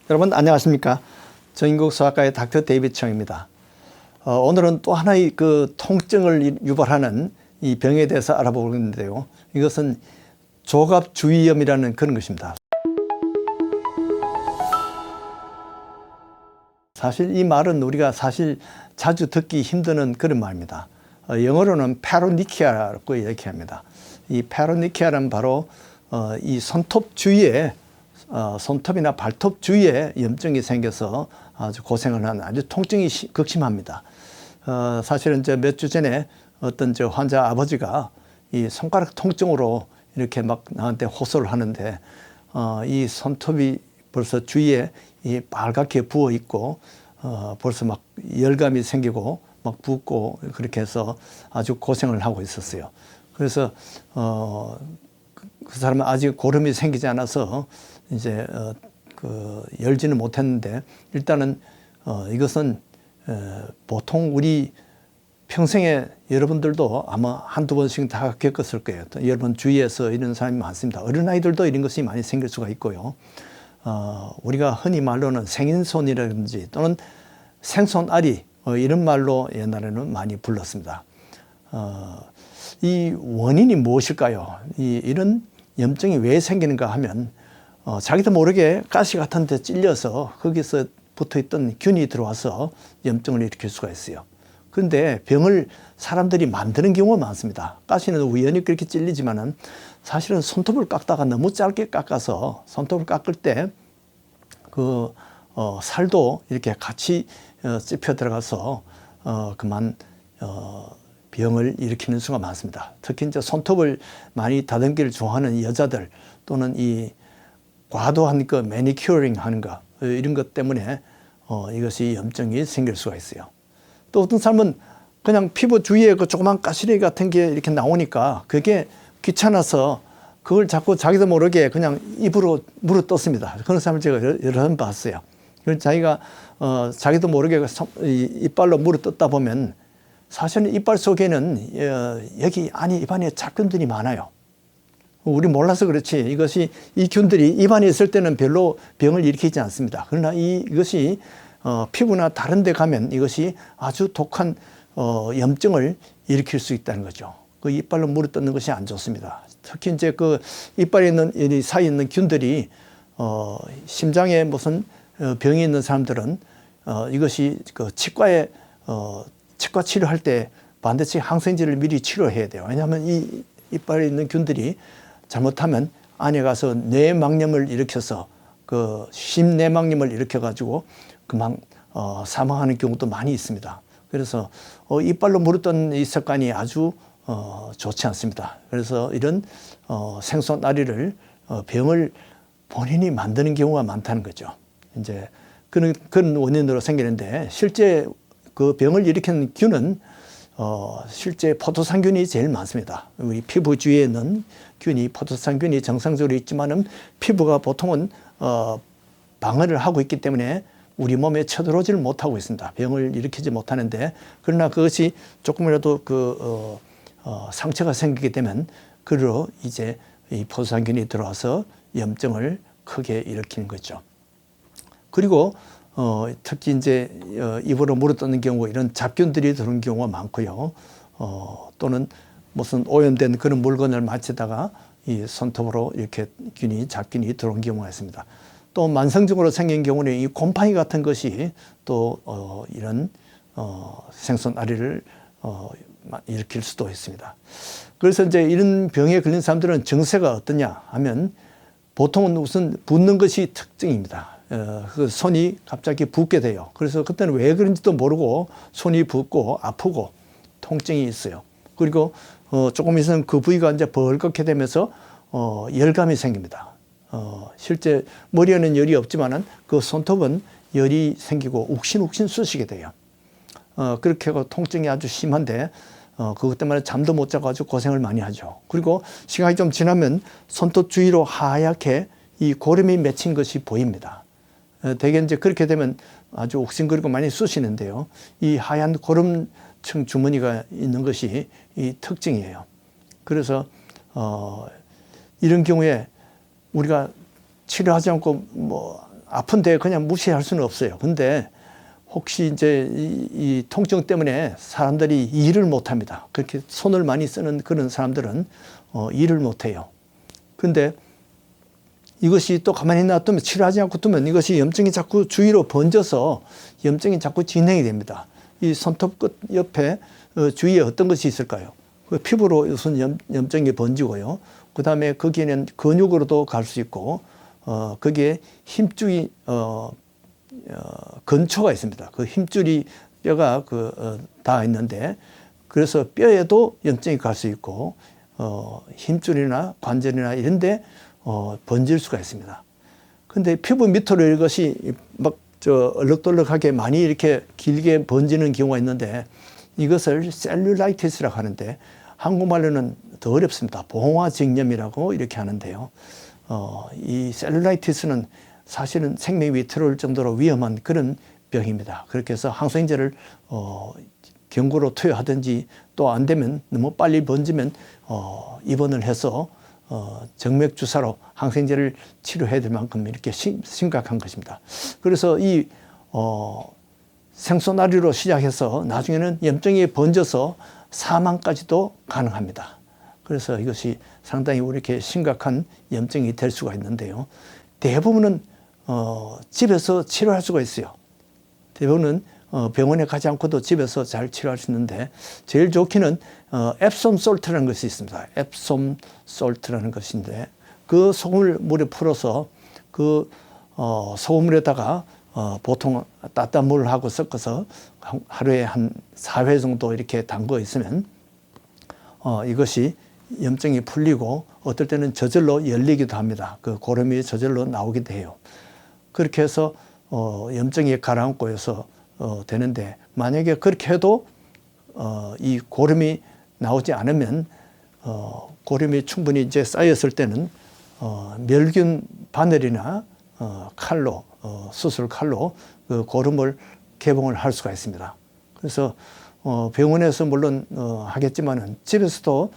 여러분 안녕하십니까? 정인국소아과의 닥터 데이비드 청입니다. 오늘은 또 하나의 그 통증을 유발하는 이 병에 대해서 알아보겠는데요. 이것은 조갑주의염이라는 그런 것입니다. 사실 이 말은 우리가 사실 자주 듣기 힘드는 그런 말입니다. 영어로는 페로니키아라고 이야기합니다. 이 페로니키아는 바로 이 손톱 주위에 손톱이나 발톱 주위에 염증이 생겨서 아주 고생을 하는 아주 통증이 극심합니다. 사실은 이제 몇 주 전에 어떤 저 환자 아버지가 이 손가락 통증으로 이렇게 막 나한테 호소를 하는데 이 손톱이 벌써 주위에 이 빨갛게 부어 있고 벌써 막 열감이 생기고 막 붓고 그렇게 해서 아주 고생을 하고 있었어요. 그래서 그 사람은 아직 고름이 생기지 않아서 이제 열지는 못했는데 일단은 이것은 보통 우리 평생에 여러분들도 아마 한두 번씩 다 겪었을 거예요. 여러분 주위에서 이런 사람이 많습니다. 어린아이들도 이런 것이 많이 생길 수가 있고요. 우리가 흔히 말로는 생인손이라든지 또는 생손아리 이런 말로 옛날에는 많이 불렀습니다. 이 원인이 무엇일까요? 이런 염증이 왜 생기는가 하면 자기도 모르게 가시 같은 데 찔려서 거기서 붙어있던 균이 들어와서 염증을 일으킬 수가 있어요. 그런데 병을 사람들이 만드는 경우가 많습니다. 가시는 우연히 그렇게 찔리지만은 사실은 손톱을 깎다가 너무 짧게 깎아서 손톱을 깎을 때 그 살도 이렇게 같이 찝혀 들어가서 그만 병을 일으키는 수가 많습니다. 특히 이제 손톱을 많이 다듬기를 좋아하는 여자들 또는 이 과도한 그 매니큐어링 하는 거 이런 것 때문에 이것이 염증이 생길 수가 있어요. 또 어떤 사람은 그냥 피부 주위에 그 조그만 가시레기 같은 게 이렇게 나오니까 그게 귀찮아서 그걸 자꾸 자기도 모르게 그냥 입으로 물어뜯습니다. 그런 사람을 제가 여러 번 봤어요. 그래서 자기가 자기도 모르게 이빨로 물어뜯다 보면 사실은 이빨 속에는 여기 안에 입안에 잡균들이 많아요. 우리 몰라서 그렇지 이것이 이 균들이 입안에 있을 때는 별로 병을 일으키지 않습니다. 그러나 이것이 피부나 다른 데 가면 이것이 아주 독한 염증을 일으킬 수 있다는 거죠. 그 이빨로 물어뜯는 것이 안 좋습니다. 특히 이제 그 이빨에 있는 이 사이에 있는 균들이 심장에 무슨 병이 있는 사람들은 이것이 그 치과에 치과 치료할 때 반드시 항생제를 미리 치료해야 돼요. 왜냐하면 이 이빨에 있는 균들이 잘못하면 안에 가서 뇌막염을 일으켜서 그 심내막염을 일으켜가지고 그만 사망하는 경우도 많이 있습니다. 그래서 이빨로 물었던 이 습관이 아주 좋지 않습니다. 그래서 이런 생손아리를 병을 본인이 만드는 경우가 많다는 거죠. 이제 그런 원인으로 생기는데 실제 그 병을 일으키는 균은 실제 포도상균이 제일 많습니다. 우리 피부 주위에 있는 균이 포도상균이 정상적으로 있지만은 피부가 보통은 방어를 하고 있기 때문에 우리 몸에 쳐들어오지를 못하고 있습니다. 병을 일으키지 못하는데 그러나 그것이 조금이라도 상처가 생기게 되면 그로 이제 이 포도상균이 들어와서 염증을 크게 일으키는 거죠. 그리고 특히 이제 입으로 물어뜯는 경우 이런 잡균들이 들어오는 경우가 많고요. 또는 무슨 오염된 그런 물건을 만지다가 이 손톱으로 이렇게 잡균이 들어온 경우가 있습니다. 또 만성적으로 생긴 경우는 이 곰팡이 같은 것이 또 이런 생손아리를 일으킬 수도 있습니다. 그래서 이제 이런 병에 걸린 사람들은 증세가 어떠냐 하면 보통은 우선 붓는 것이 특징입니다. 그 손이 갑자기 붓게 돼요. 그래서 그때는 왜 그런지도 모르고 손이 붓고 아프고 통증이 있어요. 그리고 조금 있으면 그 부위가 이제 벌겋게 되면서 열감이 생깁니다. 실제 머리에는 열이 없지만은 그 손톱은 열이 생기고 욱신욱신 쑤시게 돼요. 그렇게 하고 통증이 아주 심한데 그것 때문에 잠도 못 자가지고 고생을 많이 하죠. 그리고 시간이 좀 지나면 손톱 주위로 하얗게 이 고름이 맺힌 것이 보입니다. 대개 이제 그렇게 되면 아주 욱신거리고 많이 쑤시는데요. 이 하얀 고름층 주머니가 있는 것이 이 특징이에요. 그래서 이런 경우에 우리가 치료하지 않고 뭐 아픈데 그냥 무시할 수는 없어요. 근데 혹시 이제 이 통증 때문에 사람들이 일을 못 합니다. 그렇게 손을 많이 쓰는 그런 사람들은 일을 못 해요. 근데 이것이 또 가만히 놔두면, 치료하지 않고 두면 이것이 염증이 자꾸 주위로 번져서 염증이 자꾸 진행이 됩니다. 이 손톱 끝 옆에 주위에 어떤 것이 있을까요? 그 피부로 우선 염증이 번지고요. 그 다음에 거기에는 근육으로도 갈 수 있고, 거기에 힘줄이, 근초가 있습니다. 그 힘줄이 뼈가 닿아 있는데, 그래서 뼈에도 염증이 갈 수 있고, 힘줄이나 관절이나 이런데 번질 수가 있습니다. 근데 피부 밑으로 이것이 막 얼룩덜룩하게 많이 이렇게 길게 번지는 경우가 있는데, 이것을 셀룰라이티스라고 하는데, 한국말로는 더 어렵습니다. 봉화증염이라고 이렇게 하는데요. 이 셀룰라이티스는 사실은 생명이 위태로울 정도로 위험한 그런 병입니다. 그렇게 해서 항생제를 경구로 투여하든지, 또 안 되면 너무 빨리 번지면 입원을 해서 정맥 주사로 항생제를 치료해야 될 만큼 이렇게 심각한 것입니다. 그래서 이 생소나리로 시작해서 나중에는 염증이 번져서 사망까지도 가능합니다. 그래서 이것이 상당히 이렇게 심각한 염증이 될 수가 있는데요. 대부분은 집에서 치료할 수가 있어요. 대부분은 병원에 가지 않고도 집에서 잘 치료할 수 있는데, 제일 좋기는 앱솜 솔트라는 것이 있습니다. 앱솜 솔트라는 것인데, 그 소금을 물에 풀어서 그 소금물에다가 보통 따뜻한 물하고 섞어서 하루에 한 4회 정도 이렇게 담궈 있으면 이것이 염증이 풀리고, 어떨 때는 저절로 열리기도 합니다. 그 고름이 저절로 나오기도 해요. 그렇게 해서 염증이 가라앉고 해서 되는데, 만약에 그렇게 해도 이 고름이 나오지 않으면 고름이 충분히 이제 쌓였을 때는 멸균 바늘이나 칼로, 수술 칼로 그 고름을 개봉을 할 수가 있습니다. 그래서 병원에서 물론 하겠지만은 집에서도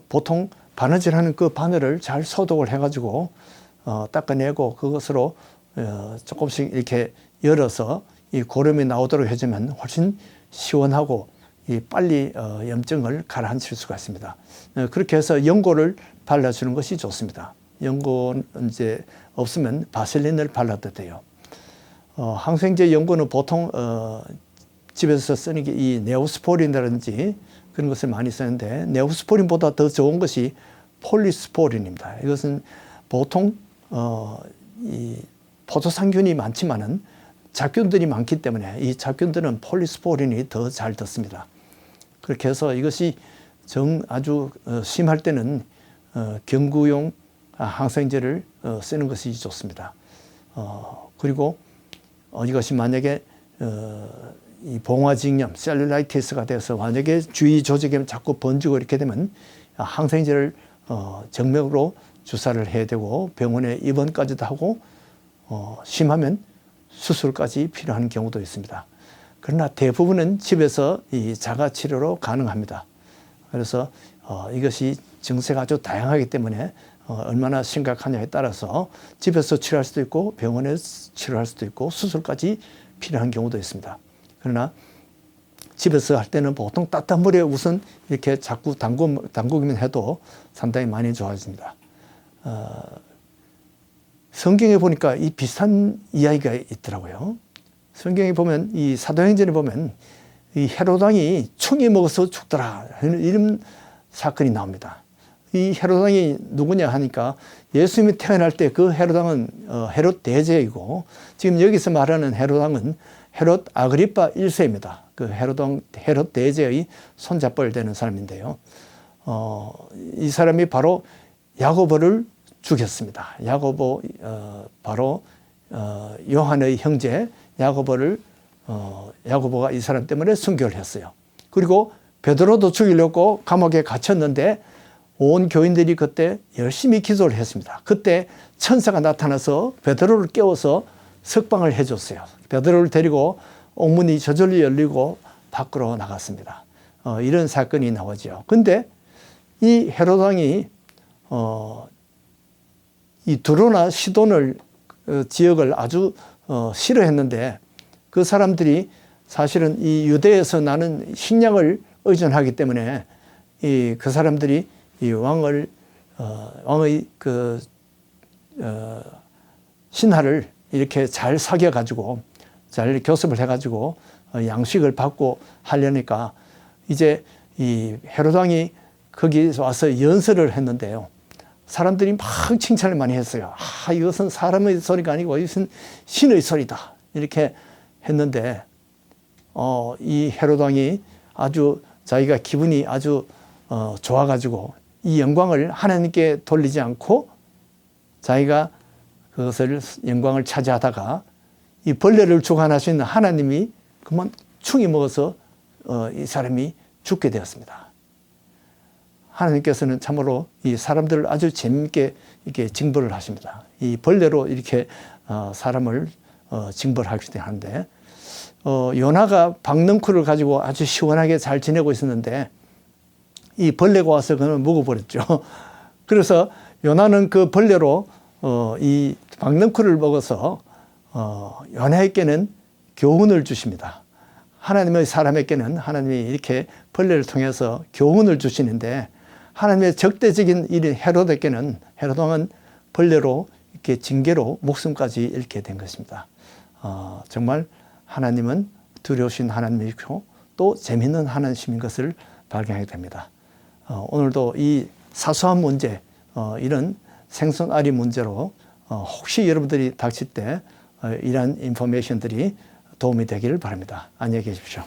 보통 바느질하는 그 바늘을 잘 소독을 해가지고 닦아내고, 그것으로 조금씩 이렇게 열어서 이 고름이 나오도록 해주면 훨씬 시원하고 빨리 염증을 가라앉힐 수가 있습니다. 그렇게 해서 연고를 발라주는 것이 좋습니다. 연고는 이제 없으면 바셀린을 발라도 돼요. 항생제 연고는 보통 집에서 쓰는 게 이 네오스포린이라든지 그런 것을 많이 쓰는데, 네오스포린보다 더 좋은 것이 폴리스포린입니다. 이것은 보통 이 포도상균이 많지만은 잡균들이 많기 때문에 이 잡균들은 폴리스포린이 더 잘 듣습니다. 그렇게 해서 이것이 아주 심할 때는 경구용 항생제를 쓰는 것이 좋습니다. 그리고 이것이 만약에 이 봉화증염, 셀룰라이티스가 돼서 만약에 주위 조직에 자꾸 번지고 이렇게 되면 항생제를 정맥으로 주사를 해야 되고, 병원에 입원까지도 하고, 심하면 수술까지 필요한 경우도 있습니다. 그러나 대부분은 집에서 이 자가 치료로 가능합니다. 그래서 이것이 증세가 아주 다양하기 때문에 얼마나 심각하냐에 따라서 집에서 치료할 수도 있고, 병원에서 치료할 수도 있고, 수술까지 필요한 경우도 있습니다. 그러나 집에서 할 때는 보통 따뜻한 물에 우선 이렇게 자꾸 담그기만 해도 상당히 많이 좋아집니다. 성경에 보니까 이 비슷한 이야기가 있더라고요. 성경에 보면, 이 사도행전에 보면 이 헤롯 왕이 충이 먹어서 죽더라 이런 사건이 나옵니다. 이 헤롯 왕이 누구냐 하니까, 예수님이 태어날 때 그 헤롯 왕은 헤롯 대제이고, 지금 여기서 말하는 헤롯 왕은 헤롯 아그리파 1세입니다. 그 헤롯 왕, 헤롯 대제의 손잡벌 되는 사람인데요. 이 사람이 바로 야고보를 죽였습니다. 야고보, 바로 요한의 형제 야고보가 이 사람 때문에 순교를 했어요. 그리고 베드로도 죽이려고 감옥에 갇혔는데, 온 교인들이 그때 열심히 기도를 했습니다. 그때 천사가 나타나서 베드로를 깨워서 석방을 해줬어요. 베드로를 데리고 옥문이 저절로 열리고 밖으로 나갔습니다. 이런 사건이 나오죠. 근데 이 헤롯 왕이 이 두로나 시돈을 지역을 아주 싫어했는데 그 사람들이 사실은 이 유대에서 나는 식량을 의존하기 때문에 그 사람들이 이 왕의 신하를 이렇게 잘 사귀어 가지고 잘 교섭을 해 가지고 양식을 받고 하려니까 이제 이 헤롯 왕이 거기서 와서 연설을 했는데요. 사람들이 막 칭찬을 많이 했어요. 이것은 사람의 소리가 아니고 이것은 신의 소리다. 이렇게 했는데 이 헤롯 왕이 아주 자기가 기분이 아주 좋아가지고 이 영광을 하나님께 돌리지 않고 자기가 그것을 영광을 차지하다가 이 벌레를 주관하시는 하나님이 그만 충이 먹어서 이 사람이 죽게 되었습니다. 하나님께서는 참으로 이 사람들을 아주 재미있게 이렇게 징벌을 하십니다. 이 벌레로 이렇게 사람을 징벌하기도 하는데 요나가 박넝쿨을 가지고 아주 시원하게 잘 지내고 있었는데 이 벌레가 와서 그는 먹어버렸죠. 그래서 요나는 그 벌레로 이 박넝쿨을 먹어서 요나에게는 교훈을 주십니다. 하나님의 사람에게는 하나님이 이렇게 벌레를 통해서 교훈을 주시는데 하나님의 적대적인 일인 헤롯에게는 헤롯 왕은 벌레로 이렇게 징계로 목숨까지 잃게 된 것입니다. 정말 하나님은 두려우신 하나님이고 또 재미있는 하나님인 것을 발견하게 됩니다. 오늘도 이 사소한 문제, 이런 생선알이 문제로 혹시 여러분들이 닥칠 때 이러한 인포메이션들이 도움이 되기를 바랍니다. 안녕히 계십시오.